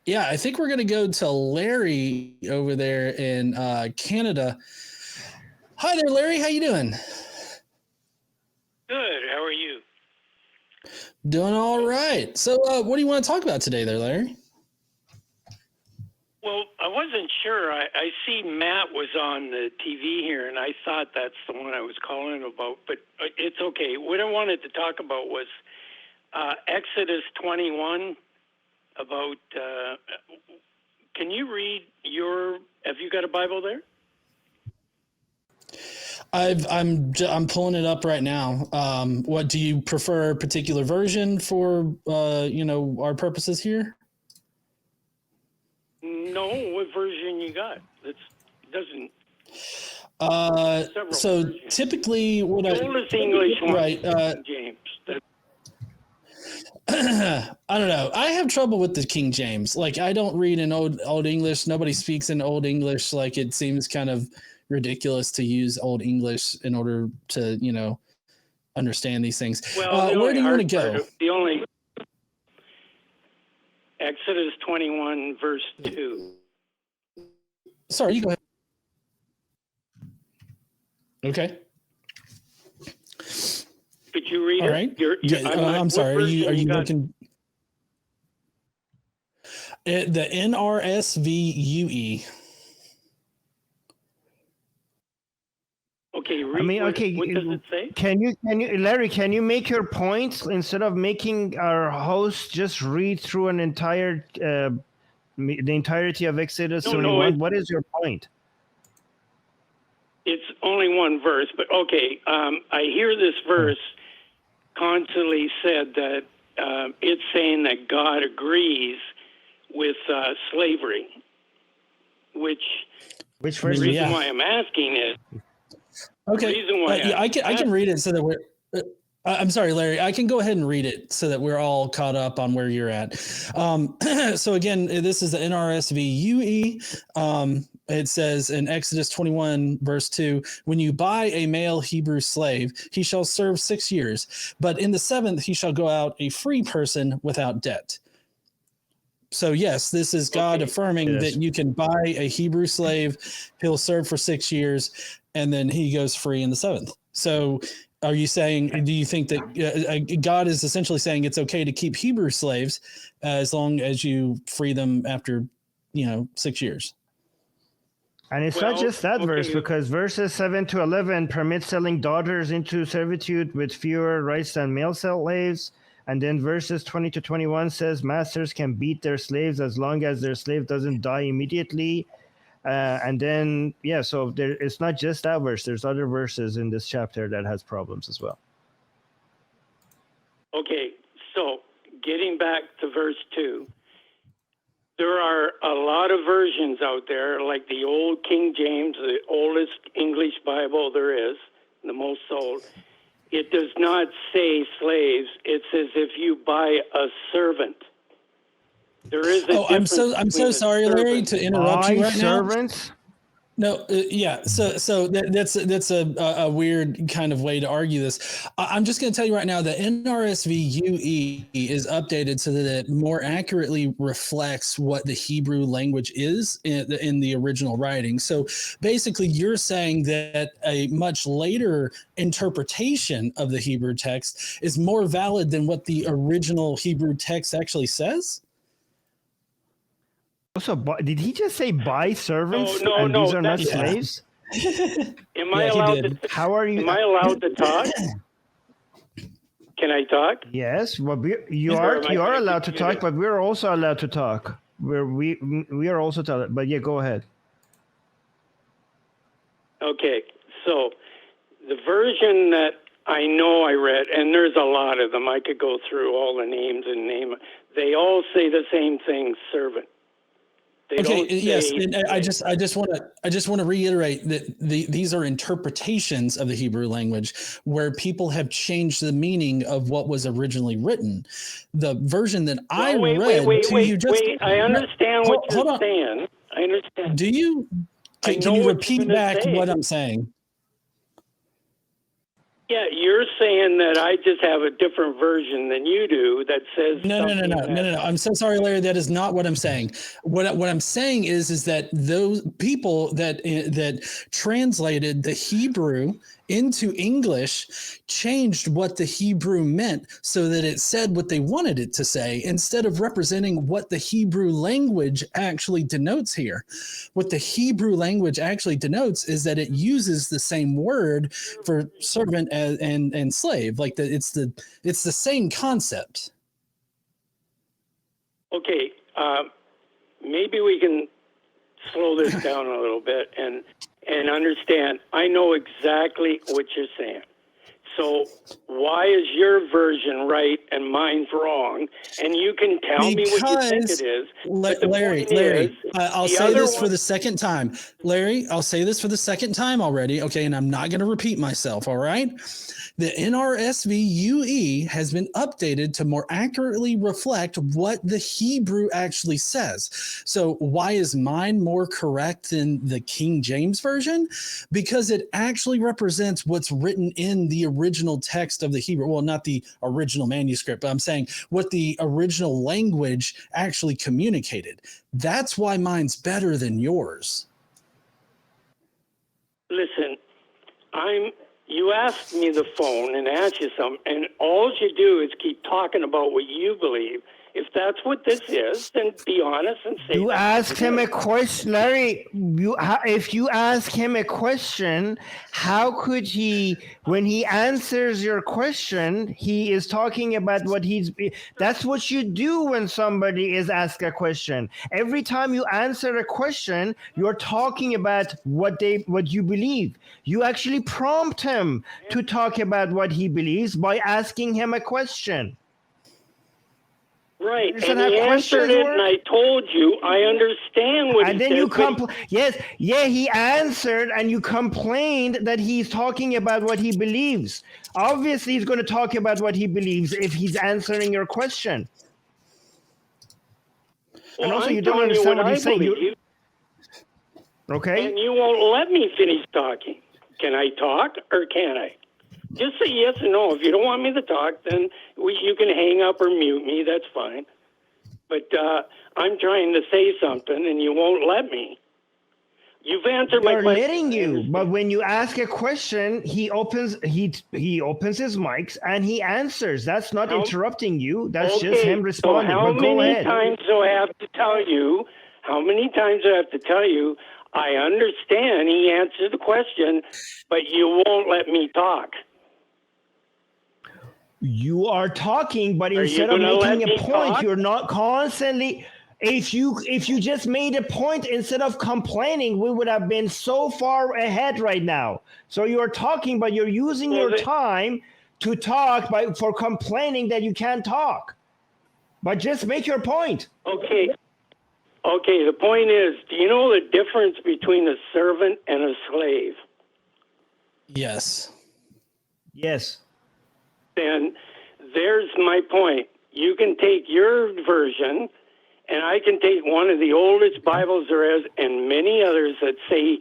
Yeah, I think we're going to go to Larry over there in Canada. Hi there, Larry. How you doing? Good. How are you? Doing all right. So what do you want to talk about today there, Larry? Well, I wasn't sure. I see Matt was on the TV here, and I thought that's the one I was calling about, but it's okay. What I wanted to talk about was Exodus 21 about, can you read have you got a Bible there? I'm pulling it up right now. What do you prefer, a particular version for our purposes here? No, what version you got? It doesn't. So versions. Typically, what the oldest English one, right? James. I don't know. I have trouble with the King James. Like, I don't read in old English. Nobody speaks in Old English. Like, it seems kind of ridiculous to use Old English in order to, understand these things. Well, where do you want to go? The only Exodus 21 verse 2. Sorry, you go ahead. Okay. Could you read All it? right. I'm sorry. Are you looking? The NRSVUE. Okay. What does it say? Can you, Larry? Can you make your points instead of making our host just read through the entirety of Exodus 21? What is your point? It's only one verse, but okay. I hear this verse constantly said that it's saying that God agrees with slavery, which verse? The reason why I'm asking is okay. The reason why I can read it so that we're. I'm sorry, Larry. I can go ahead and read it so that we're all caught up on where you're at. So again, this is the NRSVUE. It says in Exodus 21, verse 2, when you buy a male Hebrew slave, he shall serve 6 years, but in the 7th he shall go out a free person without debt. So yes, this is God affirming that you can buy a Hebrew slave, he'll serve for 6 years, and then he goes free in the 7th. So are you saying, do you think that God is essentially saying it's okay to keep Hebrew slaves as long as you free them after, 6 years? And it's not just that verse, because verses 7 to 11 permit selling daughters into servitude with fewer rights than male slaves. And then verses 20 to 21 says masters can beat their slaves as long as their slave doesn't die immediately. And then, so it's not just that verse. There's other verses in this chapter that has problems as well. Okay, so getting back to verse 2. There are a lot of versions out there, like the old King James, the oldest English Bible there is, the most sold. It does not say slaves. It says if you buy a servant. There is a difference. I'm so sorry, Larry, to interrupt you right servants? now. No, So that's a weird kind of way to argue this. I'm just going to tell you right now that NRSVUE is updated so that it more accurately reflects what the Hebrew language is in the original writing. So basically, you're saying that a much later interpretation of the Hebrew text is more valid than what the original Hebrew text actually says? So, did he just say buy servants? No, these are not slaves? Am I allowed to? How are you? Am I allowed to talk? Can I talk? Yes, well, you are allowed to talk, but we're also allowed to talk. We are also allowed. But go ahead. Okay, so the version that I know I read, and there's a lot of them. I could go through all the names and name. They all say the same thing: servant. Yes, and I just want to reiterate that these are interpretations of the Hebrew language where people have changed the meaning of what was originally written. The version that I read to you just I understand what you're saying. I understand. Do you? Can you repeat back what I'm saying? Yeah, you're saying that I just have a different version than you do that says No. I'm so sorry, Larry. That is not what I'm saying. What I'm saying is that those people that translated the Hebrew into English changed what the Hebrew meant so that it said what they wanted it to say instead of representing what the Hebrew language actually denotes here. What the Hebrew language actually denotes is that it uses the same word for servant and slave. Like it's the same concept. Okay, maybe we can slow this down a little bit and understand. I know exactly what you're saying. So why is your version right and mine's wrong? And you can tell me what you think it is. Larry, I'll say this for the second time. Larry, I'll say this for the second time already. Okay, and I'm not going to repeat myself. All right. The NRSV UE has been updated to more accurately reflect what the Hebrew actually says. So why is mine more correct than the King James Version? Because it actually represents what's written in the original text of the Hebrew. Well, not the original manuscript, but I'm saying what the original language actually communicated. That's why mine's better than yours. Listen, you asked me the phone and asked you something, and all you do is keep talking about what you believe. If that's what this is, then be honest and say. You asked him a question, Larry. If you ask him a question, how could he, when he answers your question, he is talking about what that's what you do when somebody is asked a question. Every time you answer a question, you're talking about what you believe. You actually prompt him to talk about what he believes by asking him a question. Right, and he answered it, and I told you, I understand what he said. And then you he answered, and you complained that he's talking about what he believes. Obviously, he's going to talk about what he believes if he's answering your question. Well, and also, I'm you don't understand what he's saying. Okay? And you won't let me finish talking. Can I talk, or can't I? Just say yes or no. If you don't want me to talk, then you can hang up or mute me. That's fine. But I'm trying to say something, and you won't let me. You've answered my question. They're letting you, but when you ask a question, he opens his mics and he answers. That's not interrupting you. That's just him responding. So how many times do I have to tell you? How many times do I have to tell you? I understand he answered the question, but you won't let me talk. You are talking, but instead of making a point, you're not constantly. If you just made a point instead of complaining, we would have been so far ahead right now. So you're talking, but you're using your time to talk for complaining that you can't talk. But just make your point. Okay, the point is, do you know the difference between a servant and a slave? Yes. Yes. Then there's my point. You can take your version, and I can take one of the oldest Bibles there is, and many others that say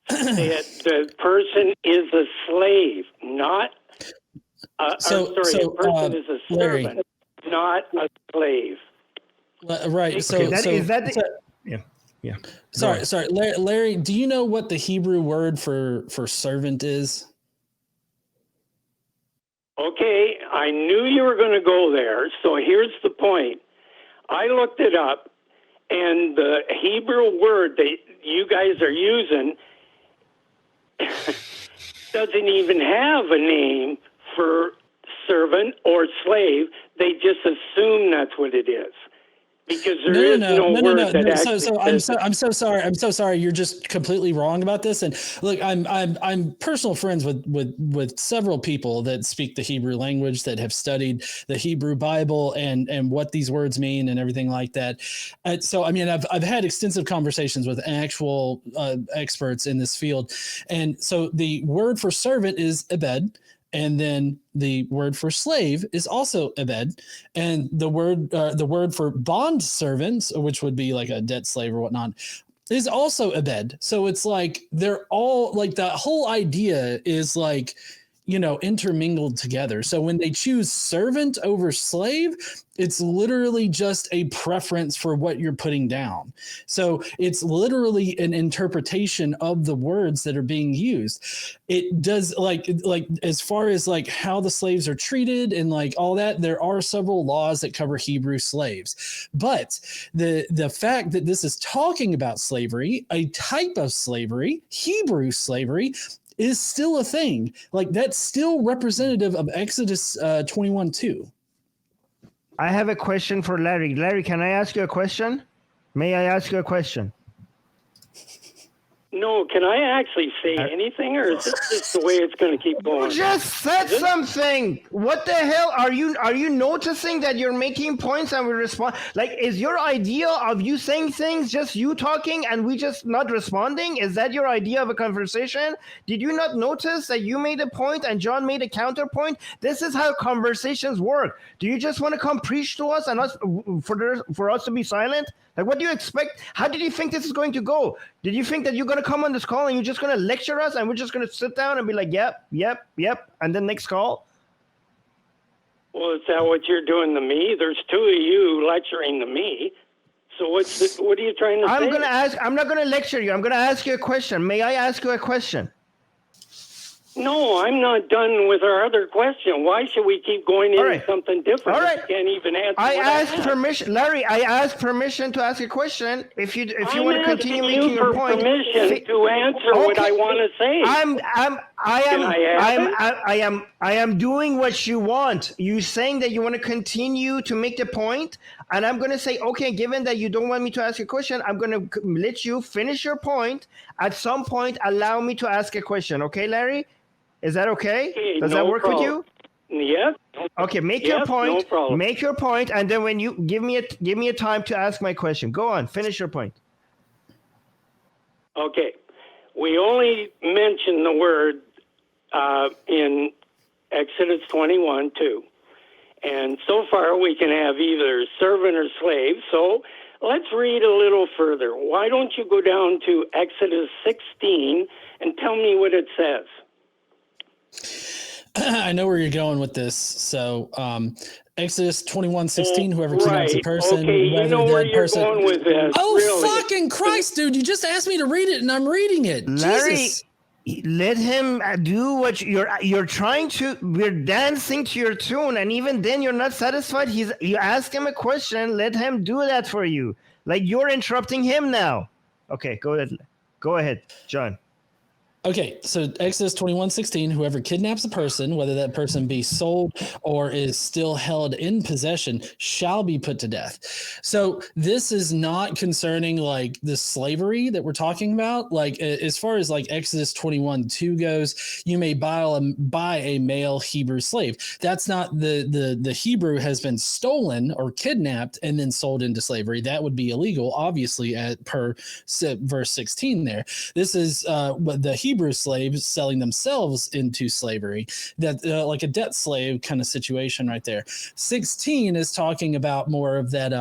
that the person is a slave, not a person is a Larry, servant, not a slave. Right. Yeah. Sorry, Larry. Do you know what the Hebrew word for servant is? Okay, I knew you were going to go there, so here's the point. I looked it up, and the Hebrew word that you guys are using doesn't even have a name for servant or slave. They just assume that's what it is. Because there is no word that actually says I'm so sorry. You're just completely wrong about this. And look, I'm personal friends with several people that speak the Hebrew language, that have studied the Hebrew Bible and what these words mean and everything like that. So I mean, I've had extensive conversations with actual experts in this field, and so the word for servant is ebed. And then the word for slave is also ebed, and the word for bond servants, which would be like a debt slave or whatnot, is also ebed. So it's like they're all like, the whole idea is like, intermingled together. So when they choose servant over slave, it's literally just a preference for what you're putting down. So it's literally an interpretation of the words that are being used. It does like as far as like how the slaves are treated and like all that, there are several laws that cover Hebrew slaves. But the fact that this is talking about slavery, a type of slavery, Hebrew slavery, is still a thing. Like that's still representative of Exodus 21:2. I have a question for Larry. Larry, can I ask you a question? May I ask you a question? No, can I actually say anything, or is this just the way it's going to keep going? You just said something. What the hell are you noticing that you're making points and we respond? Like, is your idea of you saying things just you talking and we just not responding? Is that your idea of a conversation? Did you not notice that you made a point and John made a counterpoint? This is how conversations work. Do you just want to come preach to us and us for us to be silent? Like, what do you expect? How did you think this is going to go? Did you think that you're going to come on this call and you're just going to lecture us and we're just going to sit down and be like, yep, and then next call? Well, is that what you're doing to me? There's two of you lecturing to me. So what are you trying to say? I'm not going to lecture you. I'm going to ask you a question. May I ask you a question? No, I'm not done with our other question. Why should we keep going into something different? All right. You can't even answer. I asked permission, Larry. I asked permission to ask a question. If you want to continue making your point, permission to answer what I want to say. I am doing what you want. You saying that you want to continue to make the point, and I'm going to say, okay, given that you don't want me to ask a question, I'm going to let you finish your point. At some point, allow me to ask a question. Okay, Larry? Is that okay? Does that work with you? Yes. Okay, make your point. No problem. Make your point, and then when you give me a time to ask my question. Go on, finish your point. Okay. We only mention the word in Exodus 21:2. And so far we can have either servant or slave. So let's read a little further. Why don't you go down to Exodus 16 and tell me what it says? I know where you're going with this. So Exodus 21:16, whoever kidnaps a person, okay, you know where you're going with this. Oh, really. Fucking Christ, dude. You just asked me to read it and I'm reading it. Larry, Jesus. Let him do what you're trying to. We're dancing to your tune, and even then you're not satisfied. You ask him a question, let him do that for you. Like, you're interrupting him now. Okay, go ahead, John. Okay, so Exodus 21:16, whoever kidnaps a person, whether that person be sold or is still held in possession, shall be put to death. So this is not concerning like the slavery that we're talking about. Like as far as like Exodus 21:2 goes, you may buy a male Hebrew slave. That's not the Hebrew has been stolen or kidnapped and then sold into slavery. That would be illegal, obviously, per verse 16 there. This is the Hebrew slaves selling themselves into slavery, that like a debt slave kind of situation right there. 16 is talking about more of that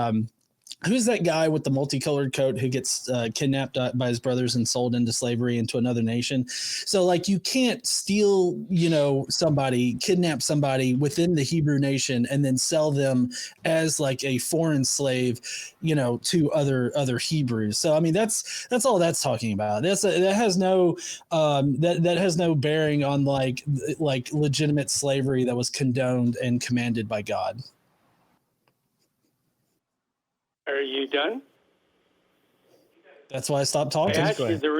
who's that guy with the multicolored coat who gets kidnapped by his brothers and sold into slavery into another nation? So like you can't steal, kidnap somebody within the Hebrew nation and then sell them as like a foreign slave, to other Hebrews. So I mean that's all that's talking about. That has no that has no bearing on like legitimate slavery that was condoned and commanded by God. Are you done? That's why I stopped talking. I asked you to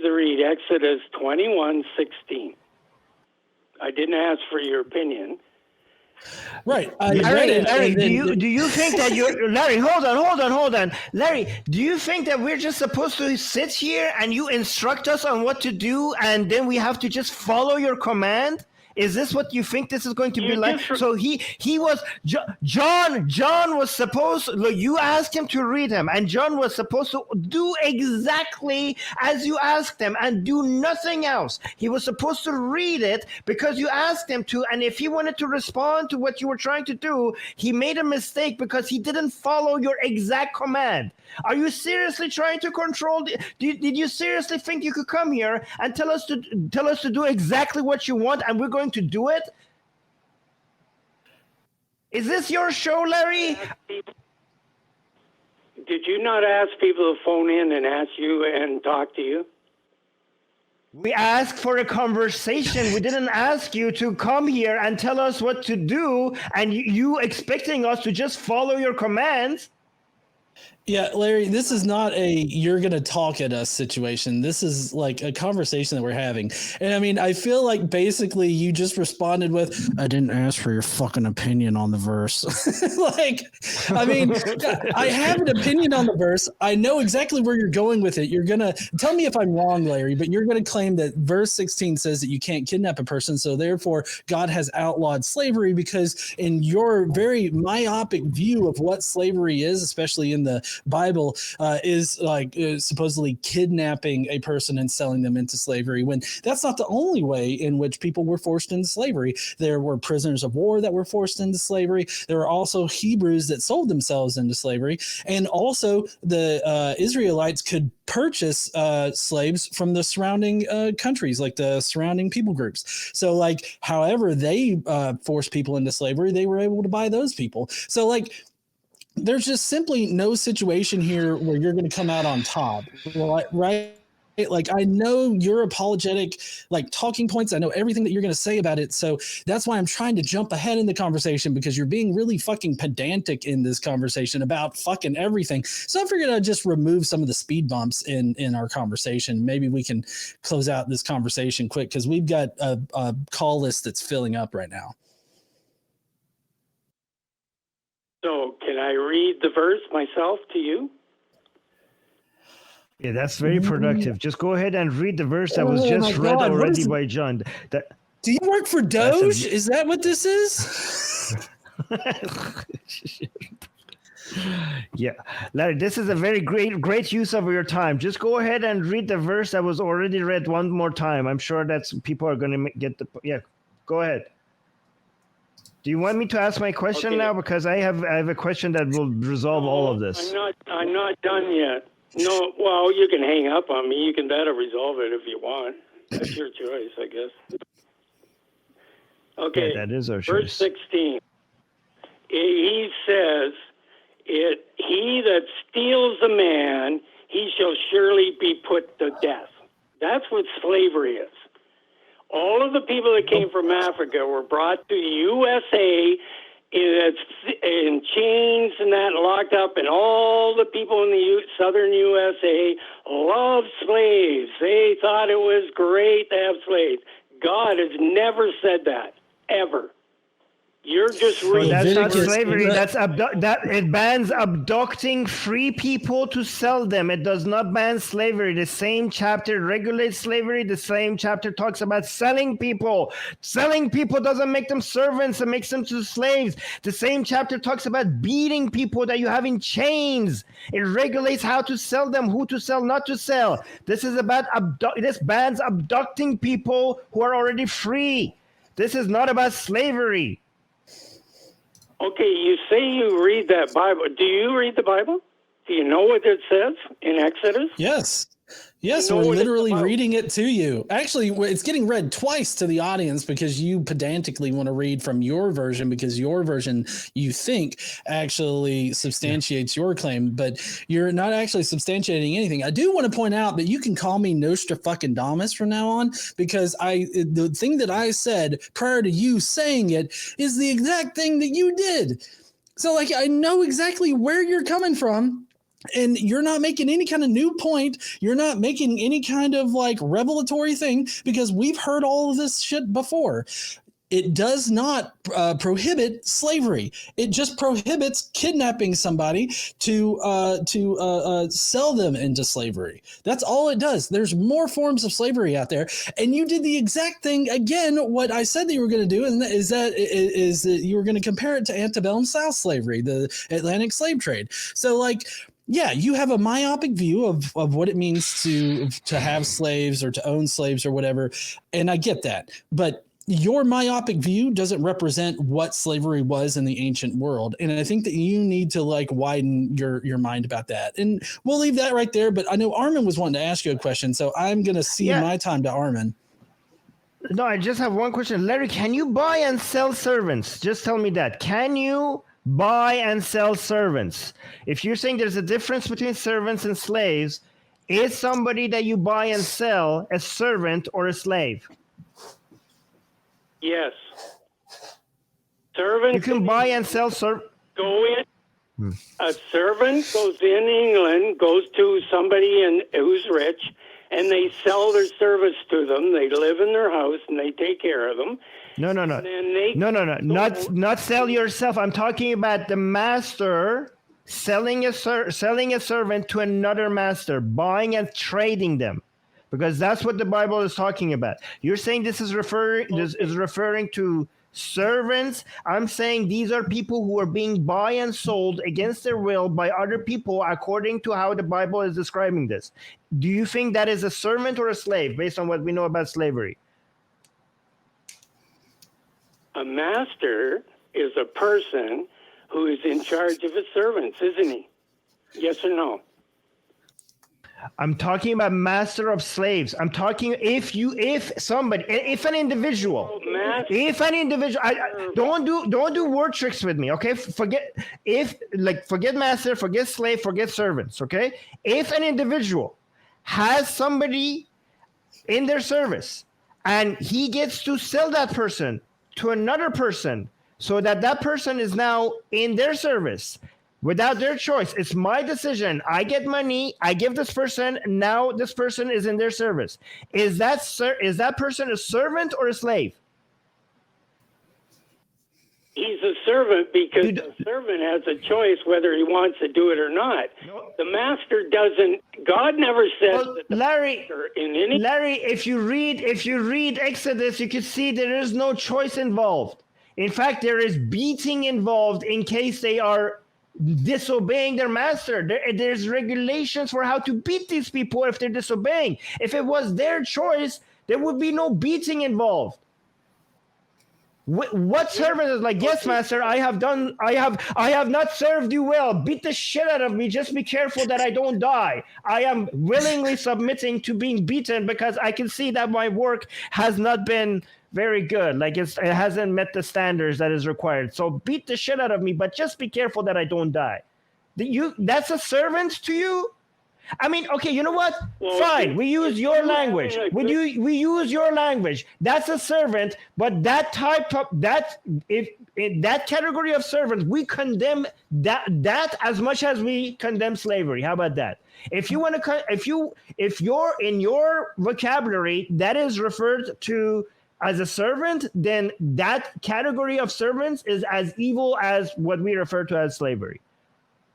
read Exodus 21:16. I didn't ask for your opinion. Right. Larry, do you think that you're Larry? Hold on. Larry, do you think that we're just supposed to sit here and you instruct us on what to do, and then we have to just follow your command? Is this what you think this is going to be like? just- So he was John was supposed. Look, you asked him to read him, and John was supposed to do exactly as you asked him and do nothing else. He was supposed to read it because you asked him to, and if he wanted to respond to what you were trying to do, he made a mistake because he didn't follow your exact command. Are you seriously trying to control? Did you seriously think you could come here and tell us to do exactly what you want, and we're going to do it? Is this your show, Larry? Did you not ask people to phone in and ask you and talk to you? We asked for a conversation. We didn't ask you to come here and tell us what to do, and you expecting us to just follow your commands. Yeah, Larry, this is not a you're going to talk at us situation. This is like a conversation that we're having. And I mean, I feel like basically you just responded with, I didn't ask for your fucking opinion on the verse. Like, I mean, I have an opinion on the verse. I know exactly where you're going with it. You're going to tell me if I'm wrong, Larry, but you're going to claim that verse 16 says that you can't kidnap a person. So therefore, God has outlawed slavery because in your very myopic view of what slavery is, especially in the Bible, is like supposedly kidnapping a person and selling them into slavery, when that's not the only way in which people were forced into slavery. There were prisoners of war that were forced into slavery. There were also Hebrews that sold themselves into slavery. And also the Israelites could purchase slaves from the surrounding countries, like the surrounding people groups. So like, however they forced people into slavery, they were able to buy those people. So like, there's just simply no situation here where you're going to come out on top, right? Like, I know your apologetic, like, talking points. I know everything that you're going to say about it. So that's why I'm trying to jump ahead in the conversation, because you're being really fucking pedantic in this conversation about fucking everything. So I figured I'd just remove some of the speed bumps in our conversation. Maybe we can close out this conversation quick, because we've got a call list that's filling up right now. So can I read the verse myself to you? Yeah, that's very productive. Just go ahead and read the verse that was just read already by John. Do you work for Doge? Is that what this is? Yeah, Larry, this is a very great use of your time. Just go ahead and read the verse that was already read one more time. I'm sure that's people are going to get the. Yeah, go ahead. Do you want me to ask my question now? Because I have a question that will resolve all of this. I'm not done yet. No, well, you can hang up on me. You can resolve it if you want. That's your choice, I guess. Okay, yeah, that is our verse choice. 16. He says, he that steals a man, he shall surely be put to death. That's what slavery is. All of the people that came from Africa were brought to USA in chains and that, locked up, and all the people in the southern USA loved slaves. They thought it was great to have slaves. God has never said that, ever. You're just reading. That's not slavery. That's that it bans abducting free people to sell them. It does not ban slavery. The same chapter regulates slavery. The same chapter talks about selling people. Selling people doesn't make them servants. It makes them to slaves. The same chapter talks about beating people that you have in chains. It regulates how to sell them, who to sell, not to sell. This is about this bans abducting people who are already free. This is not about slavery. Okay, you say you read that Bible. Do you read the Bible? Do you know what it says in Exodus? Yes. Yes, we're literally reading it to you. Actually, it's getting read twice to the audience because you pedantically want to read from your version, because your version, you think, actually substantiates your claim, but you're not actually substantiating anything. I do want to point out that you can call me Nostradamus from now on, because the thing that I said prior to you saying it is the exact thing that you did. So, like, I know exactly where you're coming from. And you're not making any kind of new point. You're not making any kind of like revelatory thing, because we've heard all of this shit before. it does not prohibit slavery. It just prohibits kidnapping somebody to sell them into slavery. That's all it does. There's more forms of slavery out there, and you did the exact thing again. What I said that you were going to do, and is that you were going to compare it to antebellum South slavery, the Atlantic slave trade. So, like, yeah, you have a myopic view of what it means to have slaves or to own slaves or whatever, and I get that, but your myopic view doesn't represent what slavery was in the ancient world. And I think that you need to like widen your mind about that. And we'll leave that right there. But I know Armin was wanting to ask you a question, so I'm going to cede my time to Armin. No, I just have one question. Larry, can you buy and sell servants? Just tell me that. Can you buy and sell servants? If you're saying there's a difference between servants and slaves, is somebody that you buy and sell a servant or a slave? Yes. Servant. You can buy and sell go in. A servant goes in England, goes to somebody who's rich, and they sell their service to them. They live in their house and they take care of them. No. Not sell yourself. I'm talking about the master selling a servant to another master, buying and trading them. Because that's what the Bible is talking about. You're saying this is referring to servants. I'm saying these are people who are being bought and sold against their will by other people according to how the Bible is describing this. Do you think that is a servant or a slave based on what we know about slavery? A master is a person who is in charge of his servants, isn't he? Yes or no? I'm talking about master of slaves. I'm talking if an individual, don't do word tricks with me, okay? Forget master, forget slave, forget servants, okay? If an individual has somebody in their service and he gets to sell that person to another person so that person is now in their service, without their choice, it's my decision. I get money. I give this person. Now this person is in their service. Is that person a servant or a slave? He's a servant because the servant has a choice whether he wants to do it or not. No. The master doesn't. God never says that the master in any. Larry, if you read Exodus, you can see there is no choice involved. In fact, there is beating involved in case they are disobeying their master. There's regulations for how to beat these people if they're disobeying. If it was their choice, there would be no beating involved. What servant is like, yes, master, I have not served you well. Beat the shit out of me. Just be careful that I don't die. I am willingly submitting to being beaten because I can see that my work has not been very good. Like it hasn't met the standards that is required. So beat the shit out of me, but just be careful that I don't die. That's a servant to you? I mean, okay, you know what? Well, fine, we use your language. We use your language. That's a servant, but that in that category of servants, we condemn that as much as we condemn slavery. How about that? If you're in your vocabulary that is referred to as a servant, then that category of servants is as evil as what we refer to as slavery.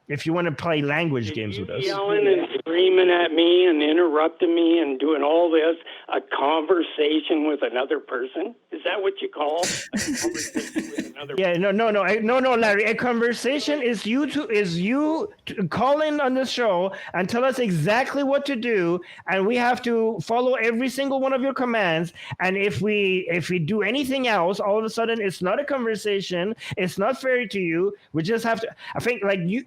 If you want to play language games with us. Yelling and screaming at me and interrupting me and doing all this, a conversation with another person? Is that what you call a conversation with another person? No, Larry. A conversation is you to call in on the show and tell us exactly what to do, and we have to follow every single one of your commands. And if we do anything else, all of a sudden it's not a conversation. It's not fair to you. We just have to. I think like you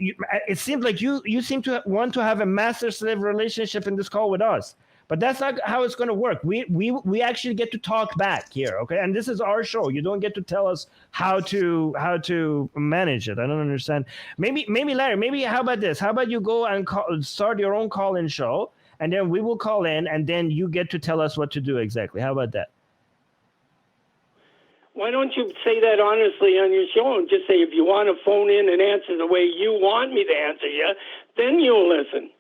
it seems like you seem to want to have a master-slave relationship in this call with us, but that's not how it's going to work. We actually get to talk back here, okay? And this is our show. You don't get to tell us how to manage it. I don't understand. Maybe Larry. Maybe how about this? How about you go and start your own call-in show, and then we will call in, and then you get to tell us what to do exactly. How about that? Why don't you say that honestly on your show and just say, if you want to phone in and answer the way you want me to answer you, then you'll listen.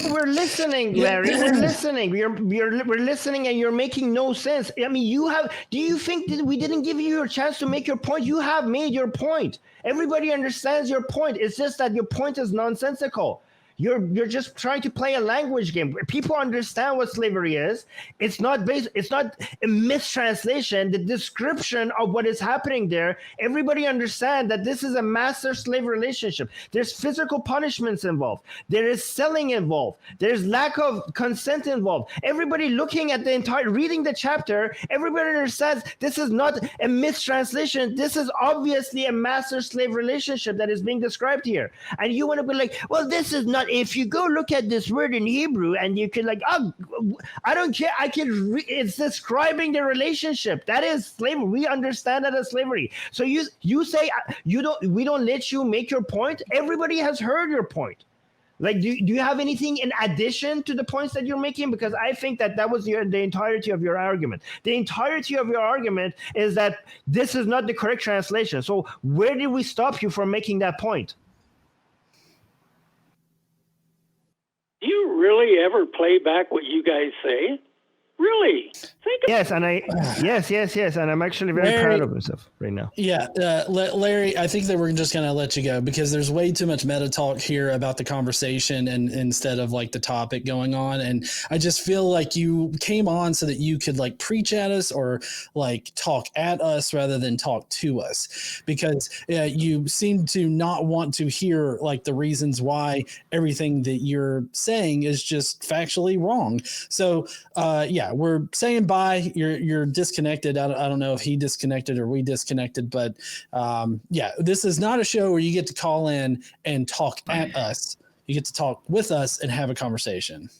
We're listening, Larry. We're listening. We're listening, and you're making no sense. I mean, do you think that we didn't give you your chance to make your point? You have made your point. Everybody understands your point. It's just that your point is nonsensical. You're just trying to play a language game. People understand what slavery is. It's not a mistranslation. The description of what is happening there, everybody understand that this is a master-slave relationship. There's physical punishments involved. There is selling involved. There's lack of consent involved. Everybody looking at reading the chapter, everybody understands this is not a mistranslation. This is obviously a master-slave relationship that is being described here. And you want to be like, well, this is not. If you go look at this word in Hebrew and you can like, oh, I don't care. It's describing the relationship. That is slavery. We understand that as slavery. So you say we don't let you make your point. Everybody has heard your point. Like, do you have anything in addition to the points that you're making? Because I think that was the entirety of your argument. The entirety of your argument is that this is not the correct translation. So where did we stop you from making that point? Do you really ever play back what you guys say? Really? Yes, and I'm actually very proud of myself right now. Yeah, Larry, I think that we're just going to let you go because there's way too much meta talk here about the conversation and instead of like the topic going on. And I just feel like you came on so that you could like preach at us or like talk at us rather than talk to us, because you seem to not want to hear like the reasons why everything that you're saying is just factually wrong. So we're saying bye. You're disconnected. I don't know if he disconnected or we disconnected, but this is not a show where you get to call in and talk at us. You get to talk with us and have a conversation.